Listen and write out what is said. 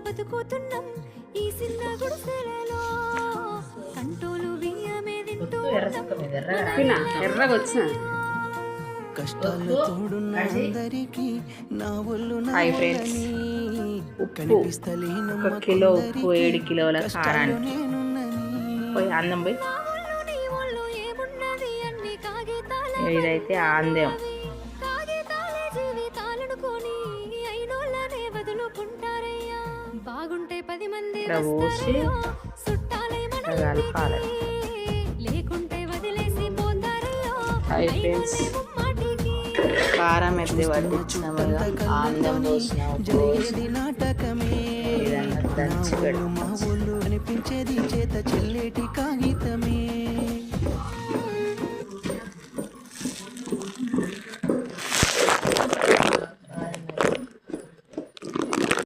బతుకుతున్నాం ఈ సిన్న గుడిసెలలో కంటోలు బియ్యమే తింటూ ఎర్రగా వచ్చిన కష్టాలు తోడున్న అందరికీ నా ఒళ్ళు హాయ్ ఫ్రెండ్స్, ఉప్పు 1 కిలో ఉప్పు 7 కిలోల కారానికి పోయి అందం పోయి ఇదైతే ఆందం బాగుంటే 10 మంది ఇట్లా పోసి ఇట్లా కలపాలి. లేకుంటే వదిలేసి పోతారయ్యో. హాయ్ ఫ్రెండ్స్, కారం ఎత్తి పట్టించినాము కదా, ఆందం పోసిన ఉప్పు పోసి నాటకమే ఇదన్నా దంచి పెడతాం. మా ఊళ్ళు అనిపించేది చేత చెల్లేటి